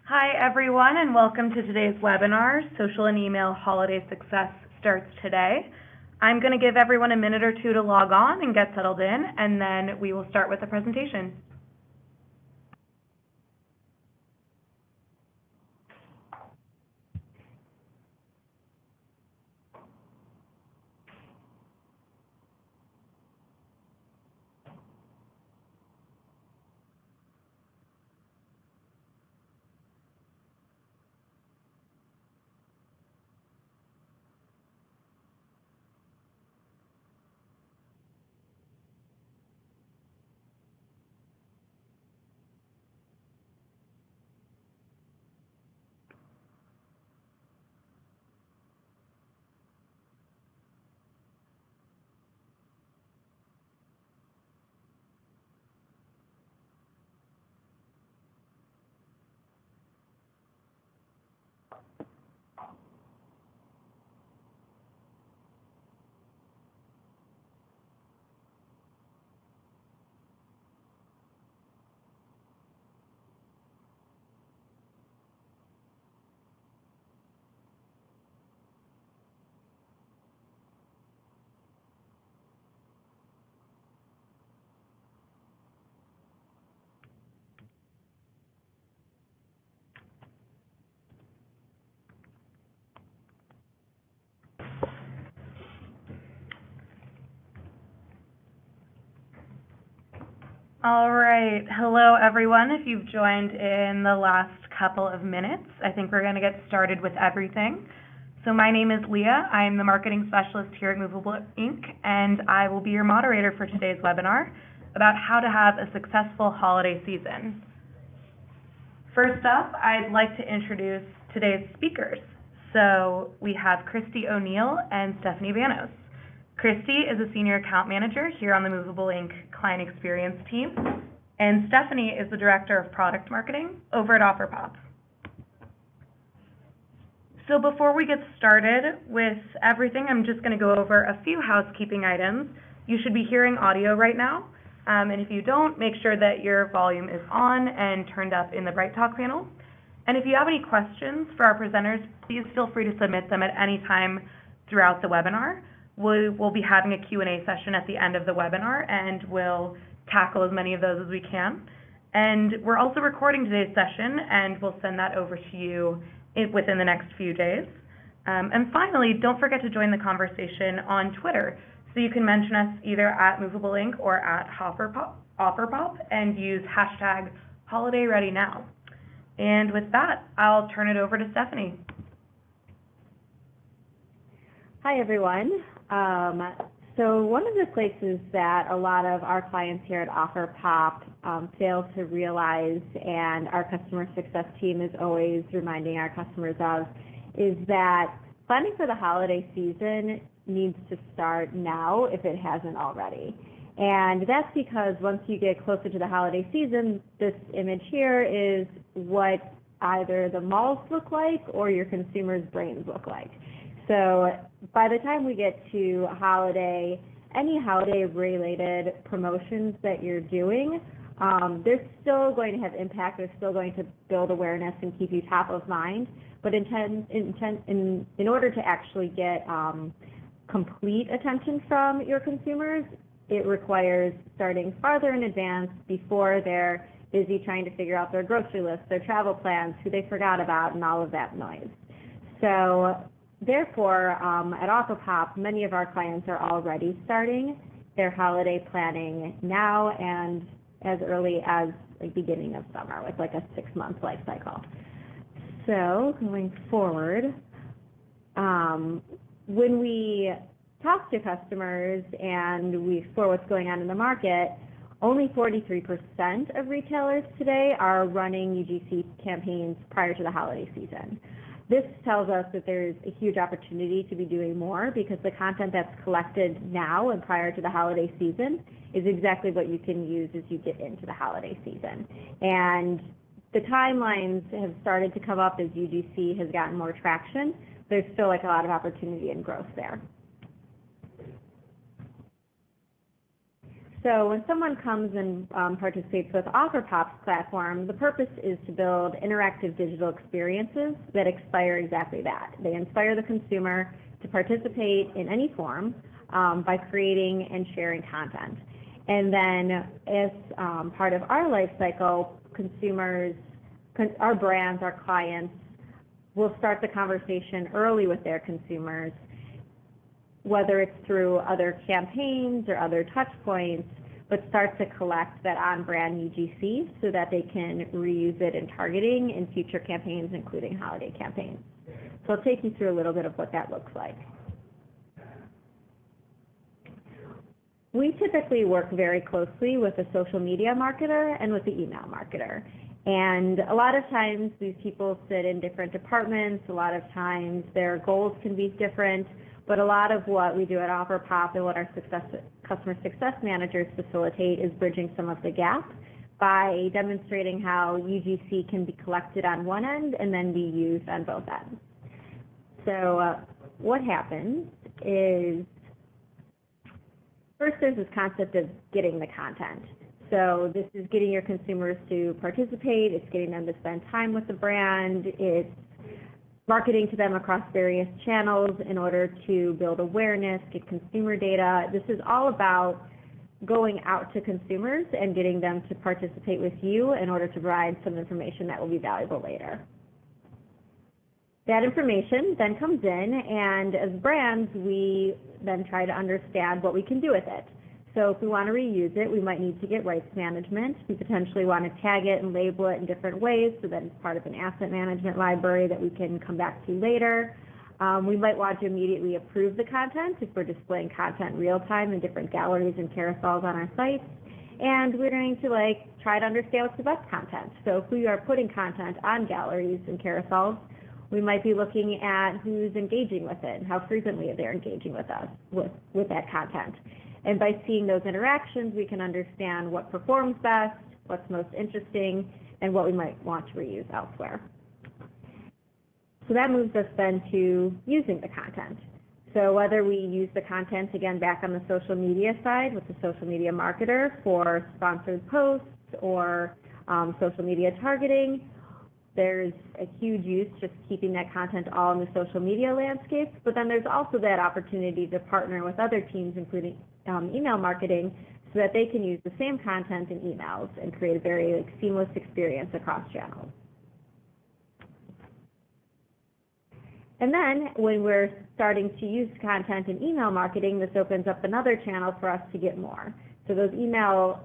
Hi, everyone, and welcome to today's webinar, Social and Email Holiday Success Starts Today. I'm going to give everyone a minute or two to log on and get settled in, and then we will start with the presentation. All right, hello everyone. If you've joined in the last couple of minutes, I think we're going to get started with everything. So my name is Leah. I'm the marketing specialist here at Movable Inc., and I will be your moderator for today's webinar about how to have a successful holiday season. First up, I'd like to introduce today's speakers. So we have Christy O'Neill and Stephanie Vanos. Christy is a senior account manager here on the Movable Inc. client experience team, and Stephanie is the director of product marketing over at OfferPop. So before we get started with everything, I'm just going to go over a few housekeeping items. You should be hearing audio right now, and if you don't, make sure that your volume is on and turned up in the Bright Talk panel. And if you have any questions for our presenters, please feel free to submit them at any time throughout the webinar. We'll be having a Q&A session at the end of the webinar, and we'll tackle as many of those as we can. And we're also recording today's session, and we'll send that over to you within the next few days. And finally, don't forget to join the conversation on Twitter. So you can mention us either at Movable Inc. or at OfferPop and use hashtag HolidayReadyNow. And with that, I'll turn it over to Stephanie. Hi, everyone. So one of the places that a lot of our clients here at OfferPop fail to realize, and our customer success team is always reminding our customers of, is that planning for the holiday season needs to start now if it hasn't already. And that's because once you get closer to the holiday season, this image here is what either the malls look like or your consumers' brains look like. So by the time we get to holiday, any holiday-related promotions that you're doing, they're still going to have impact. They're still going to build awareness and keep you top of mind. But in order to actually get complete attention from your consumers, it requires starting farther in advance before they're busy trying to figure out their grocery list, their travel plans, who they forgot about, and all of that noise. So therefore, at OfferPop, many of our clients are already starting their holiday planning now and as early as the beginning of summer with like a 6-month life cycle. So going forward, when we talk to customers and we explore what's going on in the market, only 43% of retailers today are running UGC campaigns prior to the holiday season. This tells us that there's a huge opportunity to be doing more because the content that's collected now and prior to the holiday season is exactly what you can use as you get into the holiday season. And the timelines have started to come up as UGC has gotten more traction. There's still like a lot of opportunity and growth there. So when someone comes and participates with OfferPop's platform, the purpose is to build interactive digital experiences that inspire exactly that. They inspire the consumer to participate in any form by creating and sharing content. And then as part of our life cycle, consumers, our brands, our clients will start the conversation early with their consumers, whether it's through other campaigns or other touch points, but start to collect that on-brand UGC so that they can reuse it in targeting in future campaigns, including holiday campaigns. So I'll take you through a little bit of what that looks like. We typically work very closely with a social media marketer and with the email marketer. And a lot of times these people sit in different departments. A lot of times their goals can be different. But a lot of what we do at OfferPop and what our customer success managers facilitate is bridging some of the gap by demonstrating how UGC can be collected on one end and then be used on both ends. So what happens is, first there's this concept of getting the content. So this is getting your consumers to participate, it's getting them to spend time with the brand, it's marketing to them across various channels in order to build awareness, get consumer data. This is all about going out to consumers and getting them to participate with you in order to provide some information that will be valuable later. That information then comes in, and as brands, we then try to understand what we can do with it. So if we want to reuse it, we might need to get rights management. We potentially want to tag it and label it in different ways so that it's part of an asset management library that we can come back to later. We might want to immediately approve the content if we're displaying content real time in different galleries and carousels on our sites. And we're going to try to understand what's the best content. So if we are putting content on galleries and carousels, we might be looking at who's engaging with it and how frequently they're engaging with us with that content. And by seeing those interactions, we can understand what performs best, what's most interesting, and what we might want to reuse elsewhere. So that moves us then to using the content. So whether we use the content, again, back on the social media side with the social media marketer for sponsored posts or social media targeting, there's a huge use just keeping that content all in the social media landscape. But then there's also that opportunity to partner with other teams, including email marketing, so that they can use the same content in emails and create a very seamless experience across channels. And then when we're starting to use content in email marketing, this opens up another channel for us to get more. So those email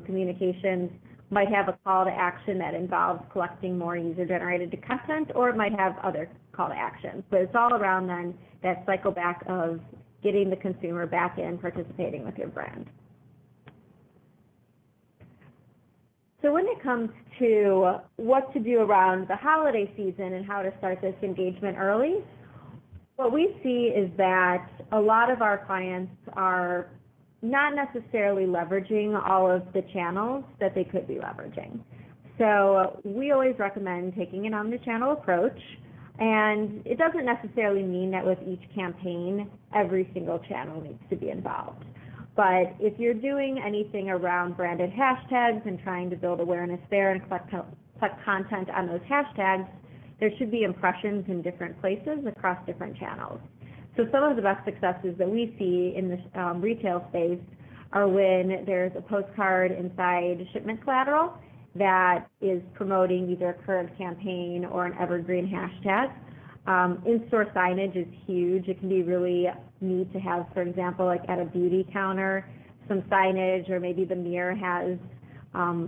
communications might have a call to action that involves collecting more user-generated content, or it might have other call to actions. But it's all around then that cycle back of getting the consumer back in participating with your brand. So when it comes to what to do around the holiday season and how to start this engagement early, what we see is that a lot of our clients are not necessarily leveraging all of the channels that they could be leveraging. So we always recommend taking an omnichannel approach. And it doesn't necessarily mean that with each campaign, every single channel needs to be involved. But if you're doing anything around branded hashtags and trying to build awareness there and collect content on those hashtags, there should be impressions in different places across different channels. So some of the best successes that we see in the retail space are when there's a postcard inside shipment collateral that is promoting either a current campaign or an evergreen hashtag. In-store signage is huge. It can be really neat to have, for example, like at a beauty counter, some signage, or maybe the mirror has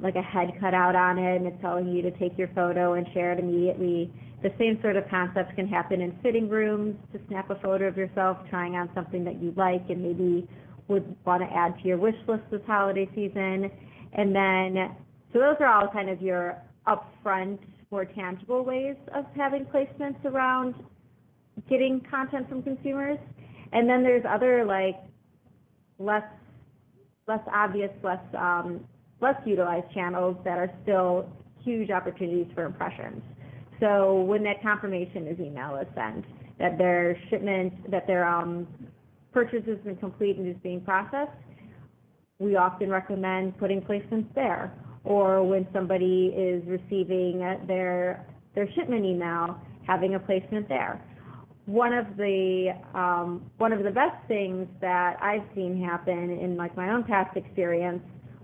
like a head cut out on it and it's telling you to take your photo and share it immediately. The same sort of concepts can happen in fitting rooms, to snap a photo of yourself trying on something that you like and maybe would want to add to your wish list this holiday season. And then so those are all kind of your upfront, more tangible ways of having placements around getting content from consumers. And then there's other less obvious, less utilized channels that are still huge opportunities for impressions. So when that confirmation email is sent, that their shipment, that their purchase has been complete and is being processed, we often recommend putting placements there. Or when somebody is receiving their shipment email, having a placement there. One of the best things that I've seen happen in like my own past experience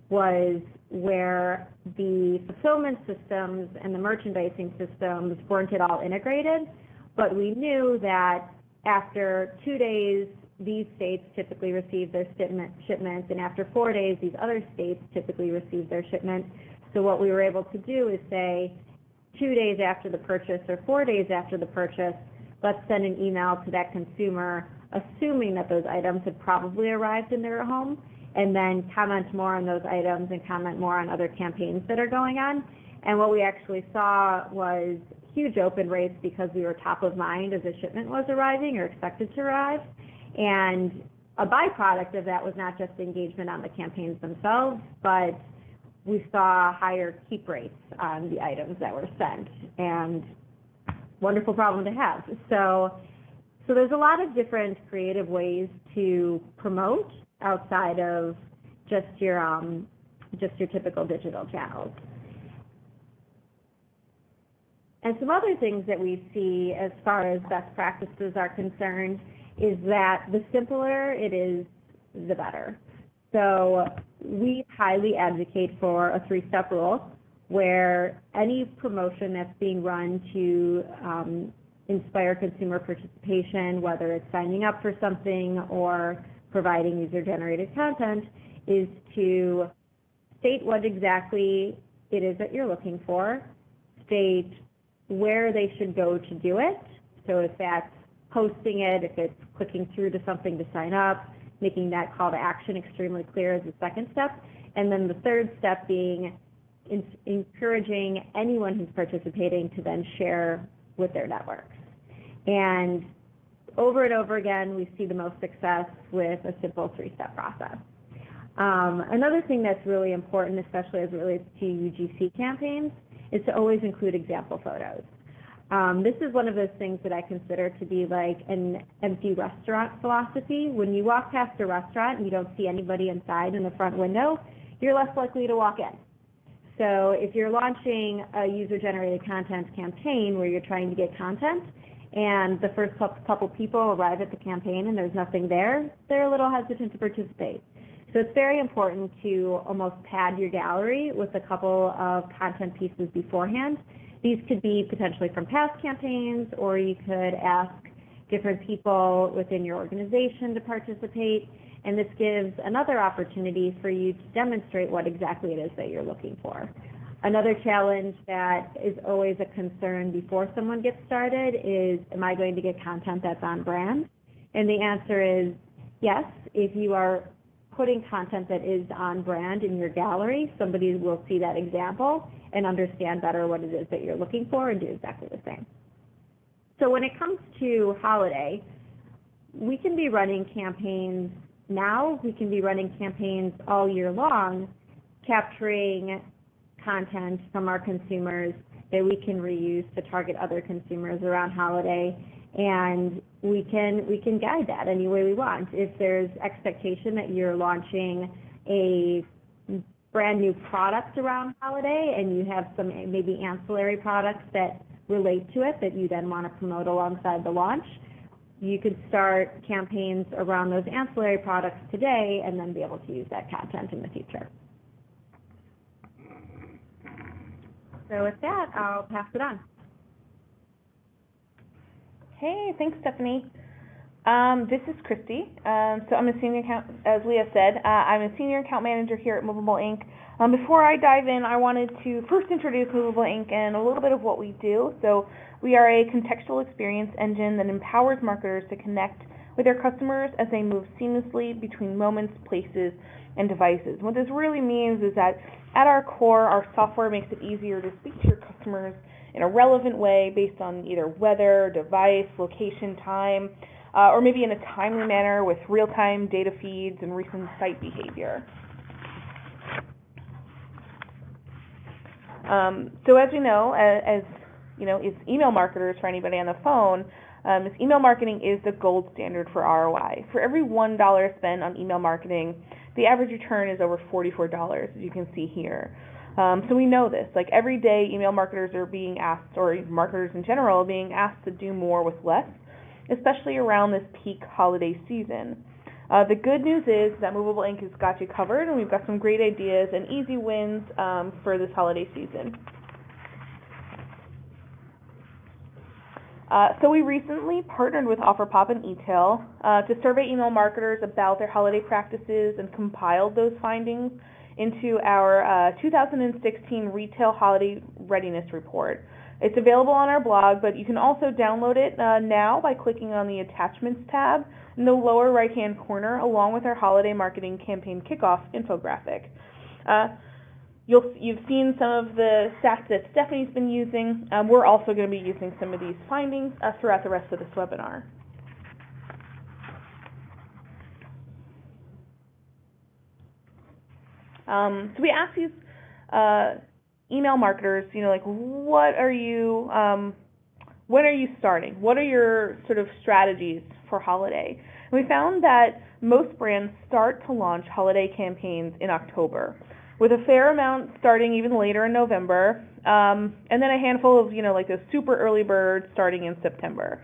was where the fulfillment systems and the merchandising systems weren't at all integrated, but we knew that after 2 days, these states typically receive their shipments, and after 4 days, these other states typically receive their shipments. So what we were able to do is say, 2 days after the purchase or 4 days after the purchase, let's send an email to that consumer, assuming that those items had probably arrived in their home, and then comment more on those items and comment more on other campaigns that are going on. And what we actually saw was huge open rates because we were top of mind as a shipment was arriving or expected to arrive. And a byproduct of that was not just engagement on the campaigns themselves, but we saw higher keep rates on the items that were sent, and wonderful problem to have. So there's a lot of different creative ways to promote outside of just your typical digital channels. And some other things that we see as far as best practices are concerned is that the simpler it is, the better. So we highly advocate for a 3-step rule where any promotion that's being run to inspire consumer participation, whether it's signing up for something or providing user-generated content, is to state what exactly it is that you're looking for, state where they should go to do it. So if that's posting it, if it's clicking through to something to sign up, making that call to action extremely clear as the second step. And then the third step being encouraging anyone who's participating to then share with their networks. And over again, we see the most success with a simple 3-step process. Another thing that's really important, especially as it relates to UGC campaigns, is to always include example photos. This is one of those things that I consider to be like an empty restaurant philosophy. When you walk past a restaurant and you don't see anybody inside in the front window, you're less likely to walk in. So if you're launching a user-generated content campaign where you're trying to get content and the first couple people arrive at the campaign and there's nothing there, they're a little hesitant to participate. So it's very important to almost pad your gallery with a couple of content pieces beforehand. These could be potentially from past campaigns, or you could ask different people within your organization to participate, and this gives another opportunity for you to demonstrate what exactly it is that you're looking for. Another challenge that is always a concern before someone gets started is, am I going to get content that's on brand? And the answer is yes. If you are putting content that is on brand in your gallery, somebody will see that example and understand better what it is that you're looking for and do exactly the same. So when it comes to holiday, we can be running campaigns now, we can be running campaigns all year long, capturing content from our consumers that we can reuse to target other consumers around holiday, and we can guide that any way we want. If there's expectation that you're launching a brand new product around holiday and you have some maybe ancillary products that relate to it that you then want to promote alongside the launch, you could start campaigns around those ancillary products today and then be able to use that content in the future. So with that, I'll pass it on. Hey, thanks, Stephanie. This is Christy. So I'm a senior account, as Leah said, I'm a senior account manager here at Movable Inc. Before I dive in, I wanted to first introduce Movable Inc. and a little bit of what we do. So we are a contextual experience engine that empowers marketers to connect with their customers as they move seamlessly between moments, places, and devices. What this really means is that at our core, our software makes it easier to speak to your customers in a relevant way based on either weather, device, location, time, or maybe in a timely manner with real-time data feeds and recent site behavior. So as you know, as email marketers, for anybody on the phone, email marketing is the gold standard for ROI. For every $1 spent on email marketing, the average return is over $44, as you can see here. So we know this. Like every day, email marketers are being asked, or marketers in general, are being asked to do more with less, especially around this peak holiday season. The good news is that Movable Ink has got you covered, and we've got some great ideas and easy wins for this holiday season. So we recently partnered with OfferPop and eTail to survey email marketers about their holiday practices and compiled those findings into our 2016 Retail Holiday Readiness Report. It's available on our blog, but you can also download it now by clicking on the Attachments tab in the lower right-hand corner, along with our Holiday Marketing Campaign Kickoff infographic. You've seen some of the stats that Stephanie's been using. We're also going to be using some of these findings throughout the rest of this webinar. So we asked these email marketers, like when are you starting? What are your sort of strategies for holiday? And we found that most brands start to launch holiday campaigns in October, with a fair amount starting even later in November, and then a handful of, like those super early birds starting in September.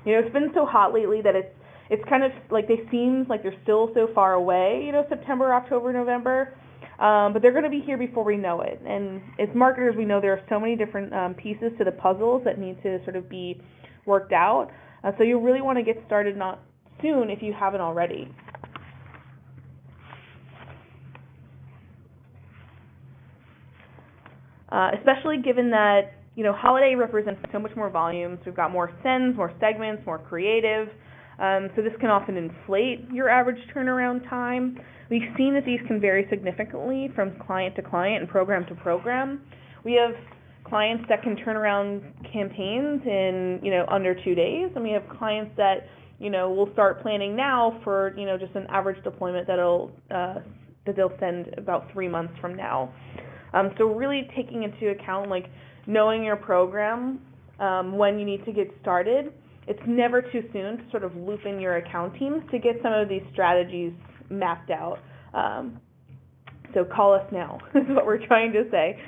It's been so hot lately that it's kind of like they seem like they're still so far away, September, October, November, but they're going to be here before we know it. And as marketers, we know there are so many different pieces to the puzzles that need to sort of be worked out. So you really want to get started not soon if you haven't already. Especially given that, holiday represents so much more volume. So we've got more sends, more segments, more creative. So this can often inflate your average turnaround time. We've seen that these can vary significantly from client to client and program to program. We have clients that can turn around campaigns in, under 2 days, and we have clients that, will start planning now for, just an average deployment that they'll send about 3 months from now. So really taking into account, knowing your program, when you need to get started. It's never too soon to sort of loop in your account teams to get some of these strategies mapped out. So call us now is what we're trying to say.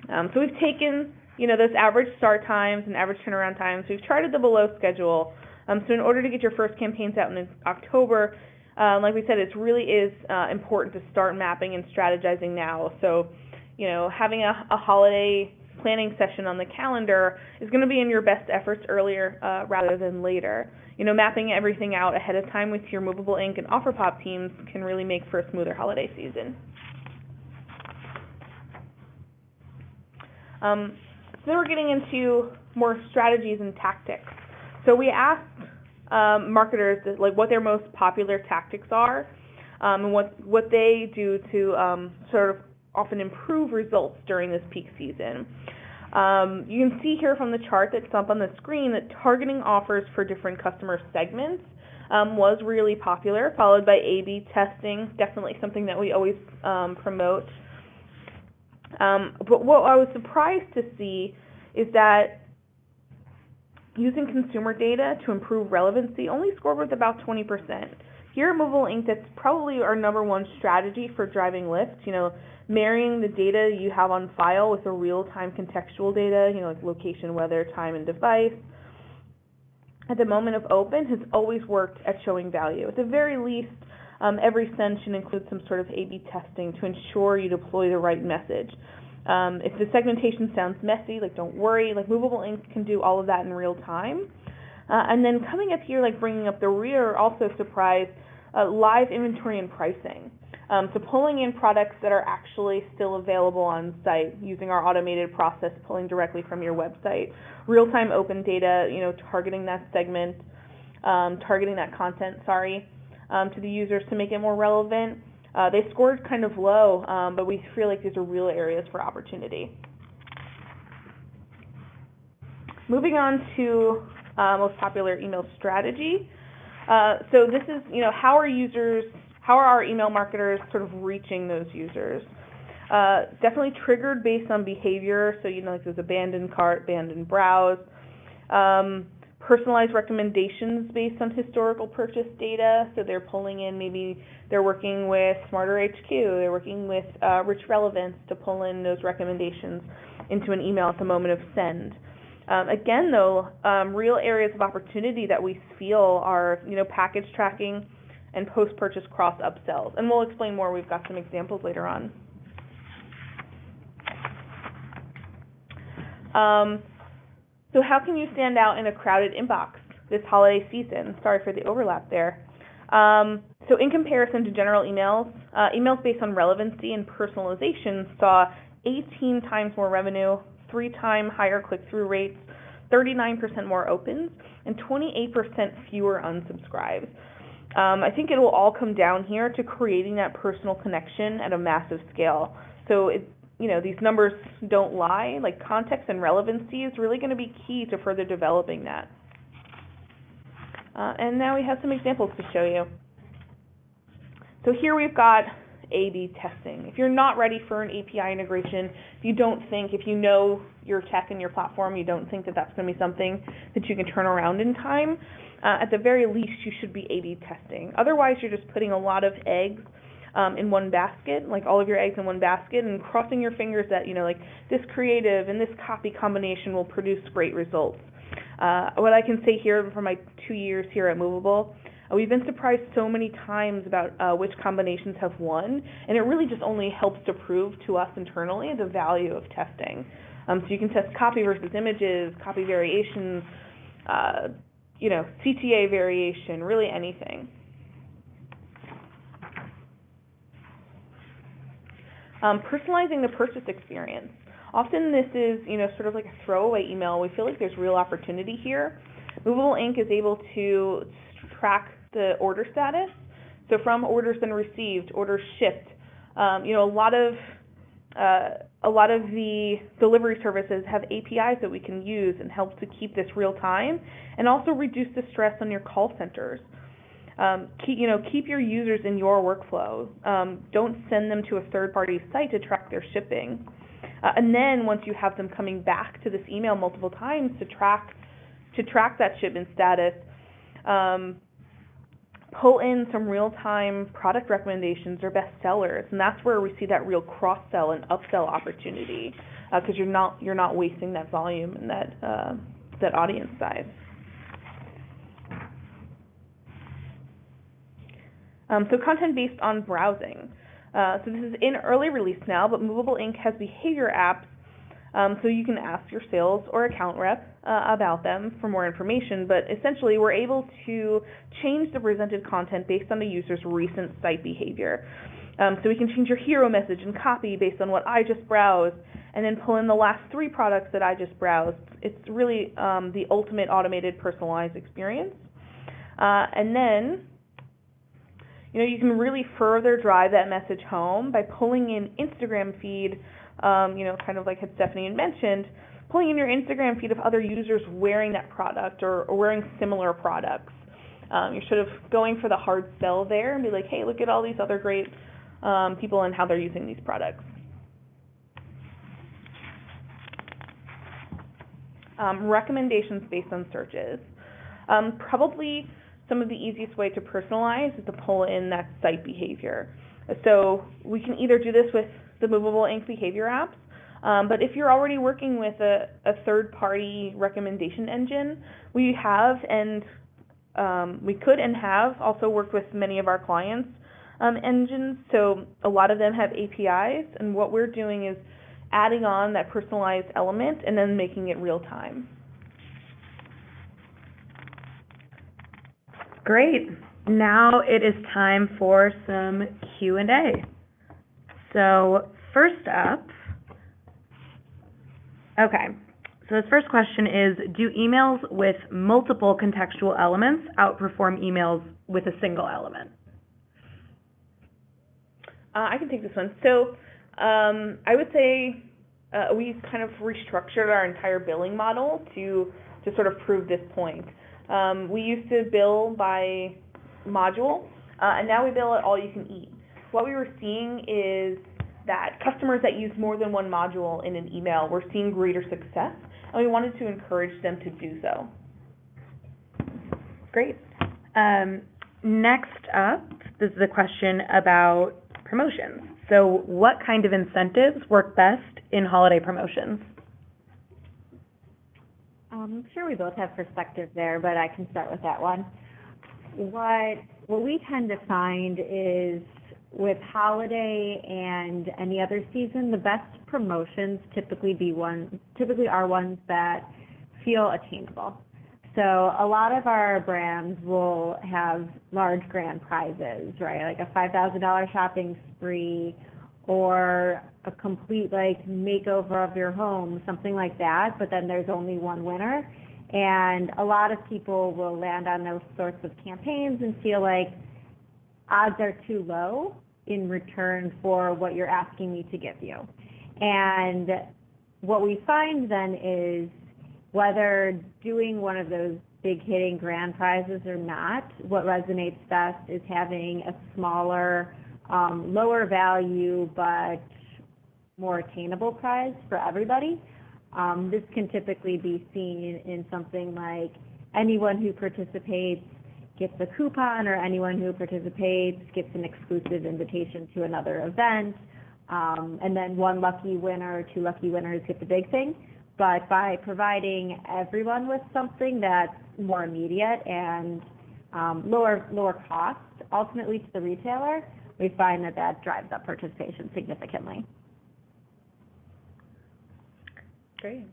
So we've taken, those average start times and average turnaround times. We've charted the below schedule. So in order to get your first campaigns out in October, like we said, it really is important to start mapping and strategizing now. So, having a holiday planning session on the calendar is going to be in your best efforts earlier rather than later. Mapping everything out ahead of time with your Movable Ink and OfferPop teams can really make for a smoother holiday season. So then we're getting into more strategies and tactics. So we asked marketers what their most popular tactics are, and what they do to sort of often improve results during this peak season. You can see here from the chart that's up on the screen that targeting offers for different customer segments was really popular, followed by A/B testing, definitely something that we always promote. But what I was surprised to see is that using consumer data to improve relevancy only scored with about 20%. Here at Movable Ink, that's probably our number one strategy for driving lift, marrying the data you have on file with the real-time contextual data, like location, weather, time, and device. At the moment of open has always worked at showing value. At the very least, every send should include some sort of A/B testing to ensure you deploy the right message. If the segmentation sounds messy, don't worry, Movable Ink can do all of that in real time. And then coming up here, bringing up the rear, also surprise, live inventory and pricing. So pulling in products that are actually still available on site using our automated process, pulling directly from your website. Real-time open data, targeting that segment, targeting that content, to the users to make it more relevant. They scored kind of low, but we feel like these are real areas for opportunity. Moving on to most popular email strategy. So this is, how are our email marketers sort of reaching those users? Definitely triggered based on behavior. So, like there's abandoned cart, abandoned browse. personalized recommendations based on historical purchase data. So they're pulling in, maybe they're working with Smarter HQ, they're working with Rich Relevance to pull in those recommendations into an email at the moment of send. Again, though, real areas of opportunity that we feel are, package tracking and post-purchase cross upsells. And we'll explain more. We've got some examples later on. So how can you stand out in a crowded inbox this holiday season? Sorry for the overlap there. So in comparison to general emails, emails based on relevancy and personalization saw 18 times more revenue, 3 times higher click-through rates, 39% more opens, and 28% fewer unsubscribes. I think it will all come down here to creating that personal connection at a massive scale. So these numbers don't lie. Like, context and relevancy is really going to be key to further developing that. And now we have some examples to show you. So here we've got A/B testing. If you're not ready for an API integration, if you know your tech and your platform, you don't think that that's going to be something that you can turn around in time, at the very least you should be A/B testing. Otherwise, you're just putting a lot of eggs in one basket, like all of your eggs in one basket, and crossing your fingers that, this creative and this copy combination will produce great results. What I can say here from my 2 years here at Movable, we've been surprised so many times about which combinations have won, and it really just only helps to prove to us internally the value of testing. So you can test copy versus images, copy variations, CTA variation, really anything. Personalizing the purchase experience. Often this is, sort of like a throwaway email. We feel like there's real opportunity here. Movable Inc. is able to track the order status. So from orders been received, orders shipped. A lot of the delivery services have APIs that we can use and help to keep this real time, and also reduce the stress on your call centers. Keep your users in your workflow. Don't send them to a third-party site to track their shipping. And then once you have them coming back to this email multiple times to track that shipment status, pull in some real-time product recommendations or best sellers, and that's where we see that real cross-sell and upsell opportunity, because you're not wasting that volume and that audience size. So content based on browsing. So this is in early release now, but Movable Inc. has behavior apps, so you can ask your sales or account rep about them for more information, but essentially we're able to change the presented content based on the user's recent site behavior. So we can change your hero message and copy based on what I just browsed, and then pull in the last 3 products that I just browsed. It's really the ultimate automated personalized experience. And then you can really further drive that message home by pulling in Instagram feed, kind of like Stephanie had mentioned, pulling in your Instagram feed of other users wearing that product or wearing similar products. You're sort of going for the hard sell there and be like, hey, look at all these other great people and how they're using these products. Recommendations based on searches. Probably some of the easiest way to personalize is to pull in that site behavior. So we can either do this with the Movable Inc. behavior apps, but if you're already working with a third-party recommendation engine, we have and we could and have also worked with many of our clients' engines. So a lot of them have APIs, and what we're doing is adding on that personalized element and then making it real time. Great. Now it is time for some Q&A. So first up, so this first question is, do emails with multiple contextual elements outperform emails with a single element? I can take this one. So I would say we kind of restructured our entire billing model to sort of prove this point. We used to bill by module, and now we bill at all you can eat. What we were seeing is that customers that use more than one module in an email were seeing greater success, and we wanted to encourage them to do so. Great. Next up, this is a question about promotions. So what kind of incentives work best in holiday promotions? I'm sure we both have perspective there, but I can start with that one. What we tend to find is with holiday and any other season, the best promotions typically are ones that feel attainable. So a lot of our brands will have large grand prizes, right? Like a $5,000 shopping spree or a complete like makeover of your home, something like that, but then there's only one winner. And a lot of people will land on those sorts of campaigns and feel like odds are too low in return for what you're asking me to give you. And what we find then is whether doing one of those big hitting grand prizes or not, what resonates best is having a smaller, lower value but more attainable prize for everybody. This can typically be seen in something like anyone who participates gets a coupon, or anyone who participates gets an exclusive invitation to another event, and then one lucky winner or two lucky winners get the big thing. But by providing everyone with something that's more immediate and lower cost, ultimately to the retailer, we find that drives up participation significantly. Great.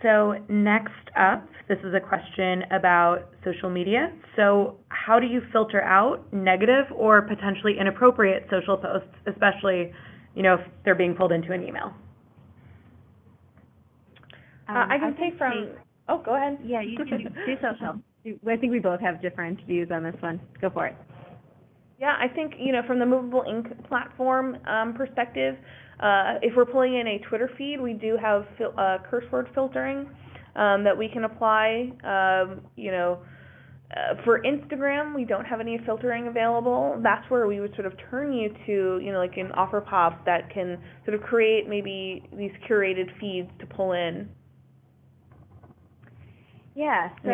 So next up, this is a question about social media. So how do you filter out negative or potentially inappropriate social posts, especially, if they're being pulled into an email? I can say oh, go ahead. Yeah, you can do social. I think we both have different views on this one. Go for it. Yeah, I think, from the movable ink platform perspective, if we're pulling in a Twitter feed, we do have curse word filtering that we can apply. For Instagram, we don't have any filtering available. That's where we would sort of turn you to, like an OfferPop that can sort of create maybe these curated feeds to pull in. Yeah, so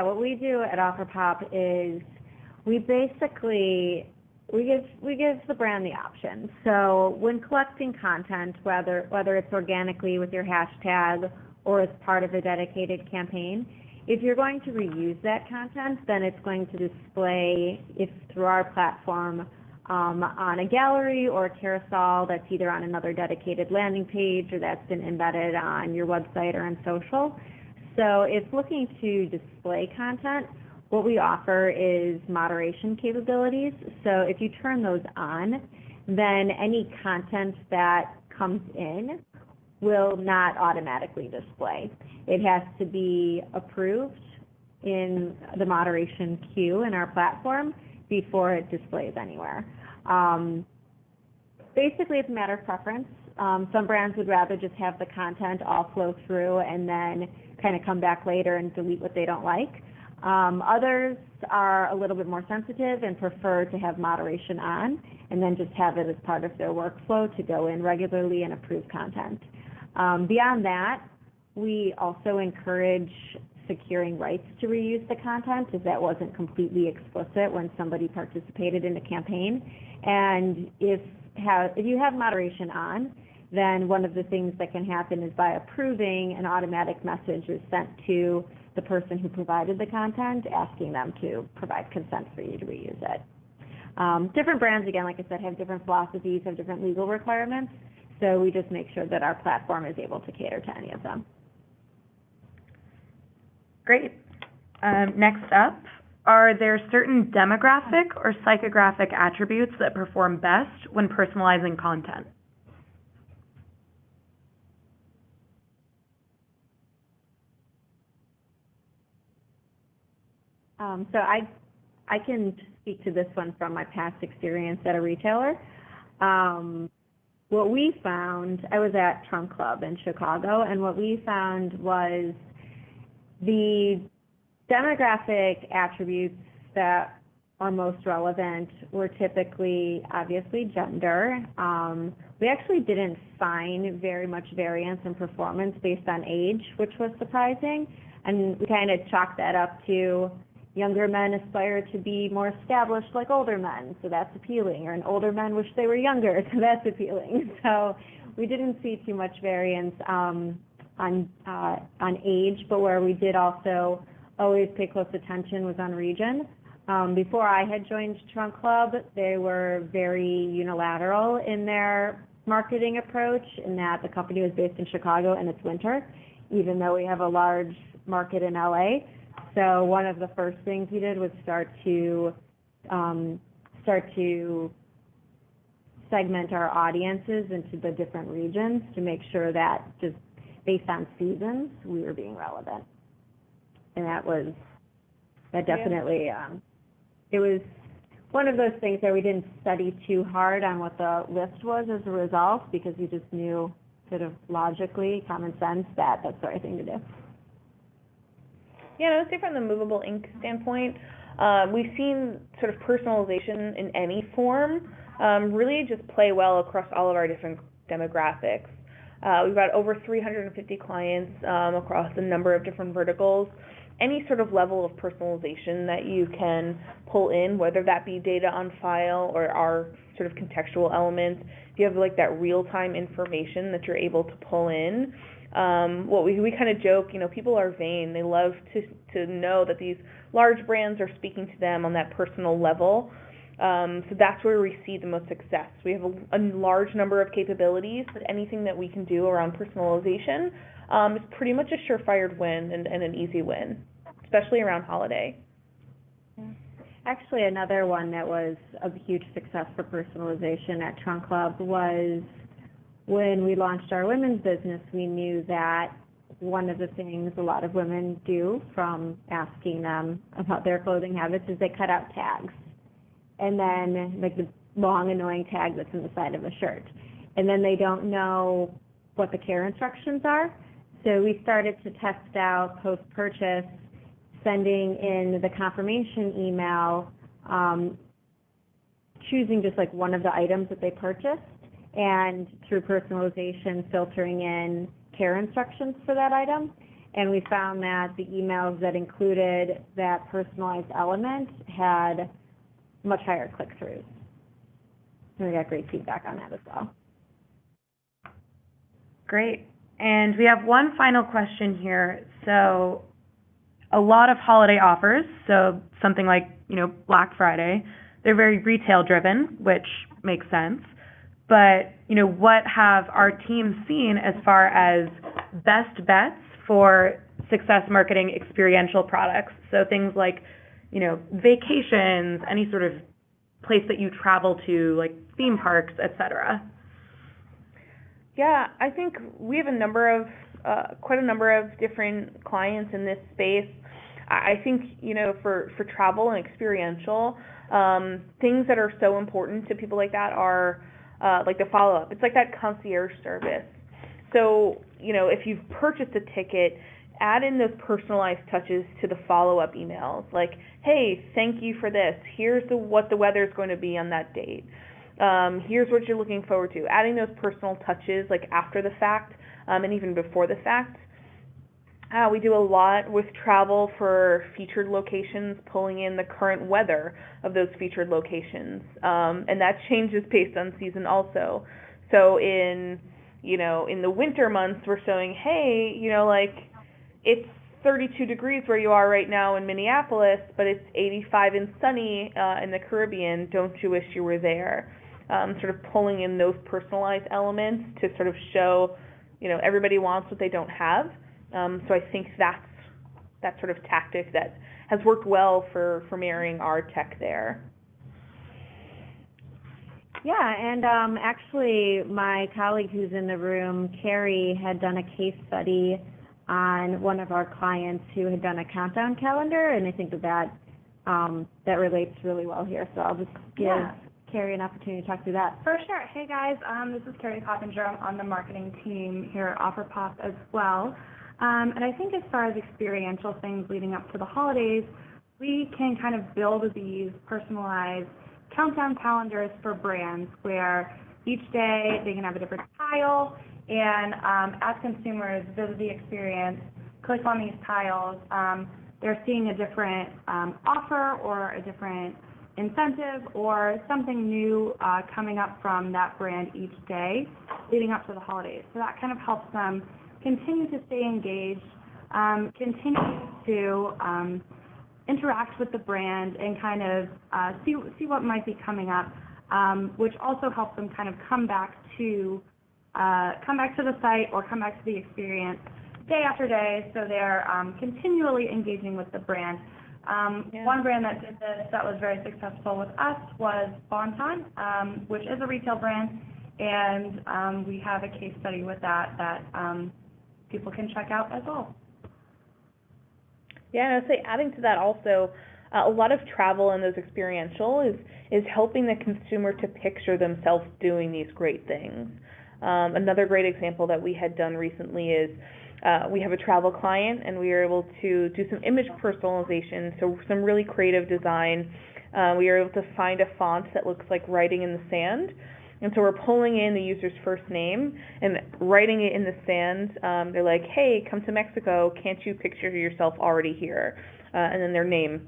what we do at OfferPop is we basically we give the brand the option. So when collecting content, whether it's organically with your hashtag or as part of a dedicated campaign, if you're going to reuse that content, then it's going to display through our platform on a gallery or a carousel that's either on another dedicated landing page or that's been embedded on your website or on social. So if looking to display content, what we offer is moderation capabilities. So if you turn those on, then any content that comes in will not automatically display. It has to be approved in the moderation queue in our platform before it displays anywhere. Basically, it's a matter of preference. Some brands would rather just have the content all flow through and then kind of come back later and delete what they don't like. Others are a little bit more sensitive and prefer to have moderation on and then just have it as part of their workflow to go in regularly and approve content. Beyond that, we also encourage securing rights to reuse the content if that wasn't completely explicit when somebody participated in a campaign. And if you have moderation on, then one of the things that can happen is by approving, an automatic message is sent to the person who provided the content asking them to provide consent for you to reuse it. Different brands, again, like I said, have different philosophies, have different legal requirements, so we just make sure that our platform is able to cater to any of them. Great. Next up, are there certain demographic or psychographic attributes that perform best when personalizing content? So I can speak to this one from my past experience at a retailer. What we found, I was at Trunk Club in Chicago, and what we found was the demographic attributes that are most relevant were typically, obviously, gender. We actually didn't find very much variance in performance based on age, which was surprising. And we kind of chalked that up to younger men aspire to be more established like older men, so that's appealing. Or older men wish they were younger, so that's appealing. So we didn't see too much variance on age, but where we did also always pay close attention was on region. Before I had joined Trunk Club, they were very unilateral in their marketing approach, in that the company was based in Chicago and it's winter, even though we have a large market in LA. So one of the first things we did was start to segment our audiences into the different regions to make sure that, just based on seasons, we were being relevant. And that definitely, it was one of those things that we didn't study too hard on what the list was as a result, because we just knew sort of logically, common sense, that that's the right thing to do. Yeah, I would say from the movable ink standpoint, we've seen sort of personalization in any form really just play well across all of our different demographics. We've got over 350 clients across a number of different verticals. Any sort of level of personalization that you can pull in, whether that be data on file or our sort of contextual elements, if you have like that real-time information that you're able to pull in. What we kind of joke, people are vain. They love to know that these large brands are speaking to them on that personal level. So that's where we see the most success. We have a large number of capabilities, but anything that we can do around personalization is pretty much a surefire win and an easy win, especially around holiday. Actually, another one that was a huge success for personalization at Trunk Club was when we launched our women's business. We knew that one of the things a lot of women do from asking them about their clothing habits is they cut out tags. And then, like the long, annoying tag that's in the side of a shirt. And then they don't know what the care instructions are. So we started to test out post-purchase, sending in the confirmation email, choosing just like one of the items that they purchased, and through personalization, filtering in care instructions for that item. And we found that the emails that included that personalized element had much higher click-throughs. And we got great feedback on that as well. Great. And we have one final question here. So a lot of holiday offers, so something like, Black Friday, they're very retail driven, which makes sense. But, what have our teams seen as far as best bets for success marketing experiential products? So things like, vacations, any sort of place that you travel to, like theme parks, etc. Yeah, I think we have quite a number of different clients in this space. I think, for travel and experiential, things that are so important to people like that are like the follow-up. It's like that concierge service. So, if you've purchased a ticket, add in those personalized touches to the follow-up emails. Like, hey, thank you for this. Here's what the weather is going to be on that date. Here's what you're looking forward to. Adding those personal touches like after the fact and even before the fact. We do a lot with travel for featured locations, pulling in the current weather of those featured locations. And that changes based on season also. So in the winter months, we're showing, hey, it's 32 degrees where you are right now in Minneapolis, but it's 85 and sunny in the Caribbean. Don't you wish you were there? Sort of pulling in those personalized elements to sort of show, everybody wants what they don't have. So I think that's that sort of tactic that has worked well for marrying our tech there. Yeah, and actually my colleague who's in the room, Carrie, had done a case study on one of our clients who had done a countdown calendar, and I think that relates really well here. So I'll just give Carrie an opportunity to talk through that. For sure. Hey guys, this is Carrie Coppinger. I'm on the marketing team here at OfferPop as well. And I think as far as experiential things leading up to the holidays, we can kind of build these personalized countdown calendars for brands where each day they can have a different tile, and as consumers visit the experience, click on these tiles, they're seeing a different offer or a different incentive or something new coming up from that brand each day leading up to the holidays. So that kind of helps them continue to stay engaged, continue to interact with the brand and kind of see what might be coming up, which also helps them kind of come back to the site or come back to the experience day after day, so they're continually engaging with the brand. One brand that did this that was very successful with us was Bonton, which is a retail brand, and we have a case study with that people can check out as well. Yeah, and I'd say adding to that also, a lot of travel and those experiential is helping the consumer to picture themselves doing these great things. Another great example that we had done recently is we have a travel client, and we were able to do some image personalization, so some really creative design. We were able to find a font that looks like writing in the sand, and so we're pulling in the user's first name and writing it in the sand. They're like, hey, come to Mexico, can't you picture yourself already here? And then their name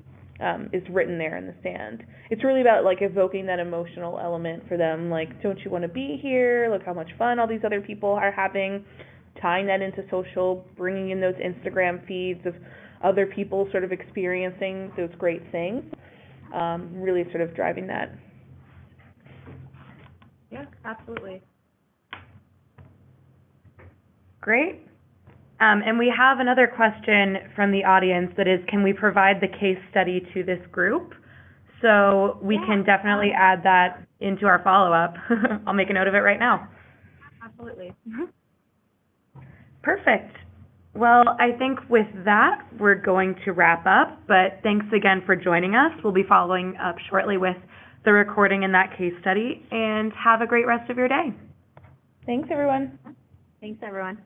is written there in the sand. It's really about like evoking that emotional element for them, like, don't you want to be here? Look how much fun all these other people are having. Tying that into social, bringing in those Instagram feeds of other people sort of experiencing those great things, really sort of driving that. Yeah, absolutely. Great. And we have another question from the audience that is, can we provide the case study to this group? So we can definitely add that into our follow-up. I'll make a note of it right now. Absolutely. Perfect. Well, I think with that, we're going to wrap up, but thanks again for joining us. We'll be following up shortly with the recording in that case study, and have a great rest of your day. Thanks, everyone. Thanks, everyone.